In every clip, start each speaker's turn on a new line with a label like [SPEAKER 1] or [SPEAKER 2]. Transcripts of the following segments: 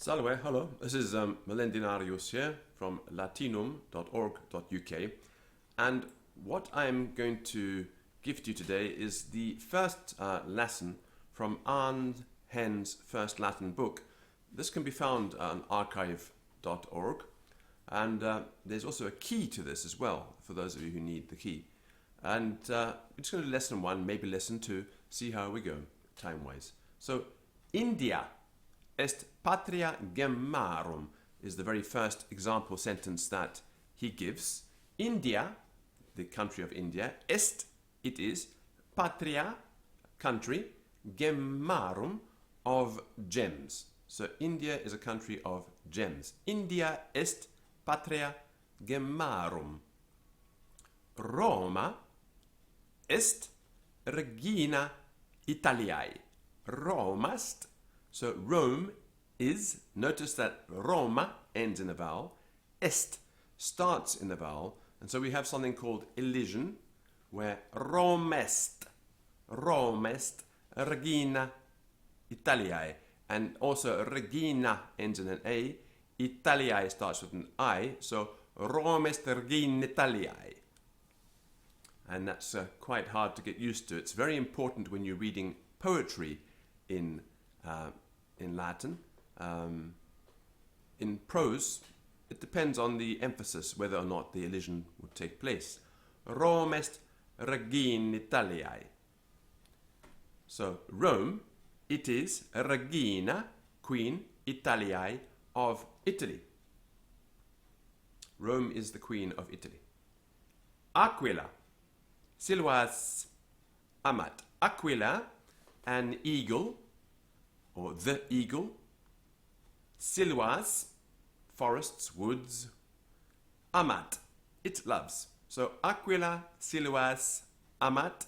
[SPEAKER 1] Salve, hello. This is Melendinarius here from latinum.org.uk, and what I'm going to give to you today is the first lesson from Henn's first Latin book. This can be found on archive.org, and there's also a key to this as well, for those of you who need the key. And we're just going to do lesson 1, maybe lesson 2, see how we go, time-wise. So, India est patria gemmarum is the very first example sentence that he gives. India, the country of India, est, it is, patria, country, gemmarum, of gems. So India is a country of gems. India est patria gemmarum. Roma est regina Italiae. Romast. So Rome is, notice that Roma ends in a vowel, est starts in the vowel, and so we have something called elision, where Romest regina Italiae, and also regina ends in an A, Italiae starts with an I, so Romest regina Italiae. And that's quite hard to get used to. It's very important when you're reading poetry in Latin. In prose, it depends on the emphasis whether or not the elision would take place. Rome est regina Italiae. So Rome, it is regina, queen, Italiae, of Italy. Rome is the queen of Italy. Aquila, silvas amat. Aquila, an eagle, or the eagle. Silvas, forests, woods. Amat, it loves. So Aquila, silvas, amat,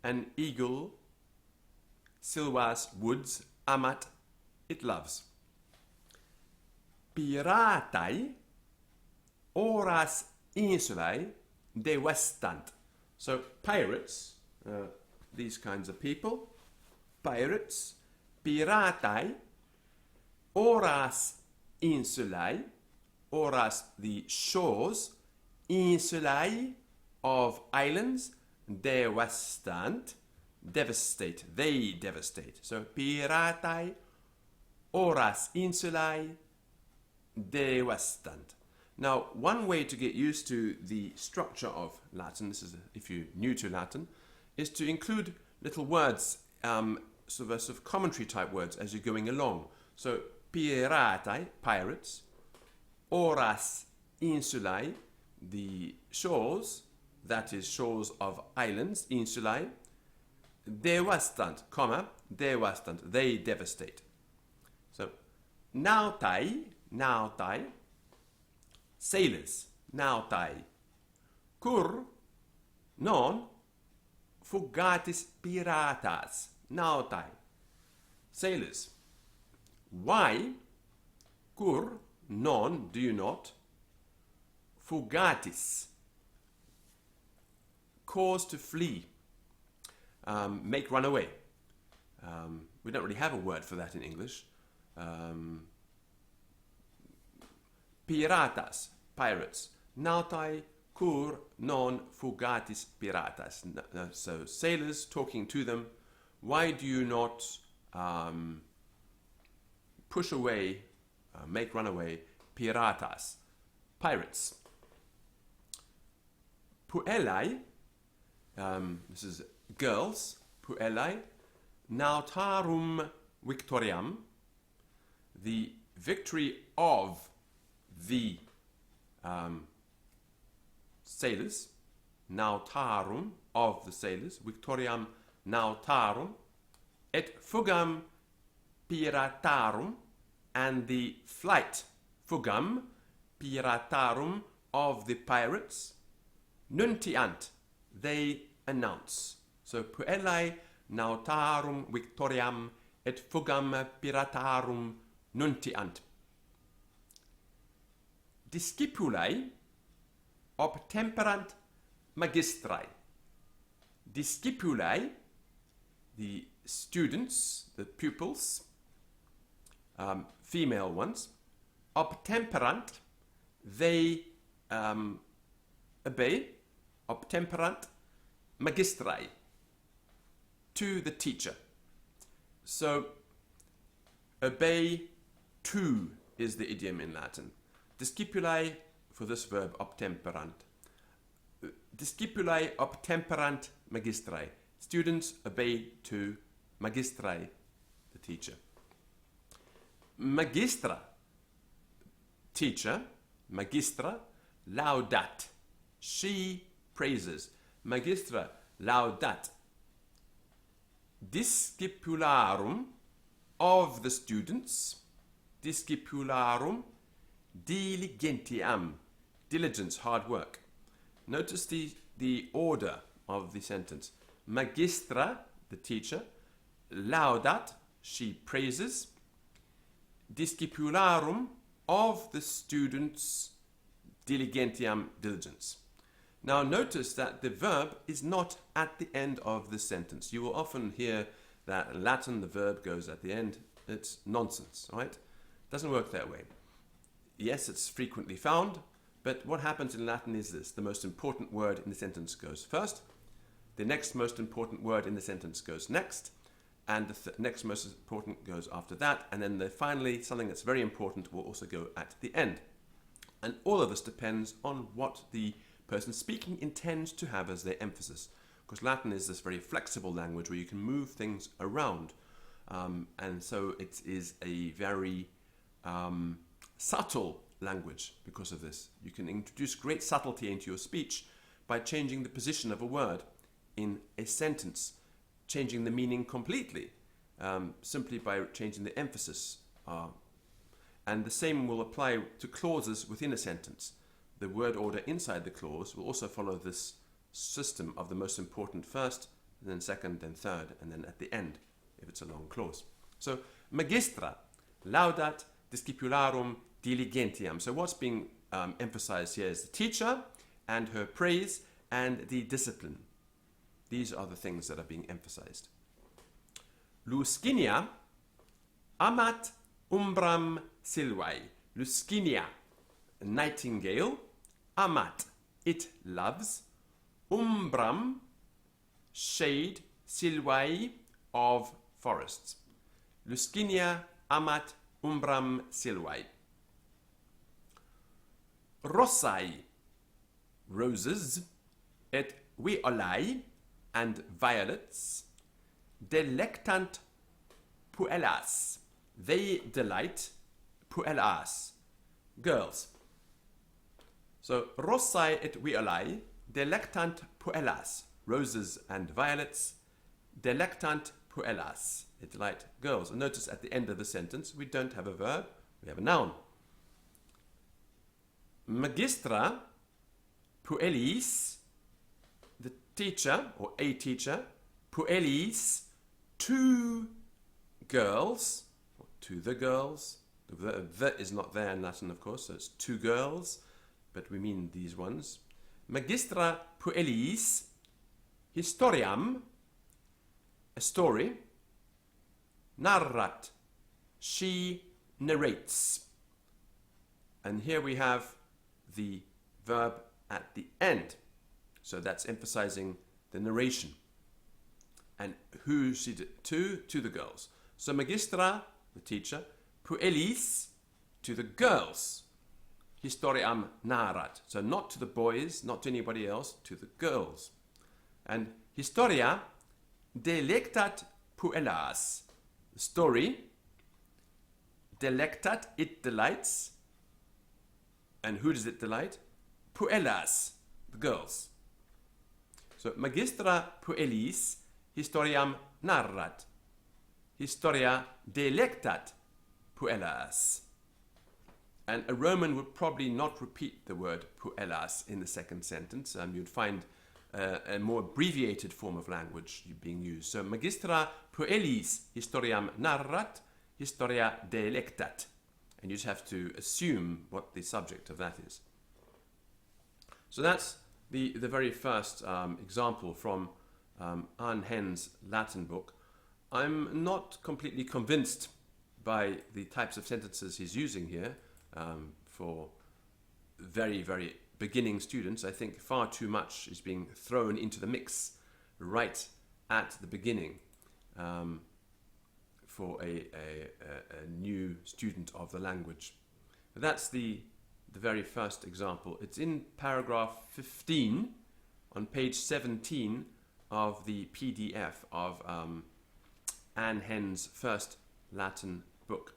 [SPEAKER 1] an eagle. Silvas, woods. Amat, it loves. Piratai, horas insulae devastant. So pirates, these kinds of people, pirates, piratai, horas insulae, horas the shores, insulae of islands, devastant, devastate, they devastate. So piratai, horas insulae, devastant. Now, one way to get used to the structure of Latin, this is if you're new to Latin, is to include little words, sort of commentary type words as you're going along. So, piratai, pirates, horas insulae, the shores, that is shores of islands, insulae, devastant, comma, devastant, they devastate. So, nautai, sailors, nautai, cur, non, fugatis piratas, nautai, sailors. Why, cur, non, do you not, fugatis, cause to flee, make run away. We don't really have a word for that in English. Piratas, pirates. Nautai cur non fugatis piratas. So sailors talking to them, why do you not push away, make run away, piratas, pirates? Puellae, this is girls, puellae, nautarum victoriam, the victory of the sailors, nautarum, of the sailors, victoriam nautarum, et fugam piratarum, and the flight, fugam piratarum, of the pirates, nuntiant, they announce. So puellae nautarum victoriam et fugam piratarum nuntiant. Discipulae obtemperant magistrae. Discipulae, the students, the pupils, female ones. Obtemperant, they obey. Obtemperant magistri, to the teacher. So obey to is the idiom in Latin. Discipulae for this verb obtemperant. Discipulae obtemperant magistri. Students obey to magistri, the teacher. Magistra, teacher. Magistra, laudat, she praises. Magistra, laudat. Discipularum, of the students. Discipularum diligentiam, diligence, hard work. Notice the order of the sentence. Magistra, the teacher. Laudat, she praises. Discipularum, of the students. Diligentiam, diligence. Now notice that the verb is not at the end of the sentence. You will often hear that in Latin the verb goes at the end. It's nonsense, right? Doesn't work that way. Yes, it's frequently found, but what happens in Latin is this. The most important word in the sentence goes first. The next most important word in the sentence goes next. And the next most important goes after that. And then finally, something that's very important will also go at the end. And all of this depends on what the person speaking intends to have as their emphasis. Because Latin is this very flexible language where you can move things around. And so it is a very subtle language because of this. You can introduce great subtlety into your speech by changing the position of a word in a sentence, changing the meaning completely, simply by changing the emphasis. And the same will apply to clauses within a sentence. The word order inside the clause will also follow this system of the most important first, and then second, then third, and then at the end, if it's a long clause. So, magistra, laudat discipularum diligentiam. So what's being emphasized here is the teacher and her praise and the discipline. These are the things that are being emphasized. Luscinia amat umbram silvae. Luscinia, a nightingale. Amat, it loves. Umbram, shade. Silvae, of forests. Luscinia amat umbram silvae. Rossae, roses. Et violae, and violets. Delectant puellas, they delight. Puellas, girls. So rossae et violae, delectant puellas, roses and violets. Delectant puellas, they delight girls. And notice at the end of the sentence we don't have a verb, we have a noun. Magistra puellis, the teacher or a teacher. Puellis, to girls, or to the girls. The is not there in Latin, of course, so it's two girls, but we mean these ones. Magistra puellis, historiam, a story. Narrat, she narrates. And here we have the verb at the end. So that's emphasizing the narration. And who she did to the girls. So magistra, the teacher. Puellis, to the girls. Historiam narrat. So not to the boys, not to anybody else, to the girls. And historia delectat puellas. The story. Delectat, it delights. And who does it delight? Puellas, the girls. So magistra puellis historiam narrat. Historia delectat puellas. And a Roman would probably not repeat the word puellas in the second sentence. You'd find a more abbreviated form of language being used. So magistra puellis historiam narrat, historia delectat. And you just have to assume what the subject of that is. So that's the very first example from Henn's Latin book. I'm not completely convinced by the types of sentences he's using here for very, very beginning students. I think far too much is being thrown into the mix right at the beginning for a new student of the language. That's the very first example. It's in paragraph 15 on page 17 of the PDF of Henn's first Latin book.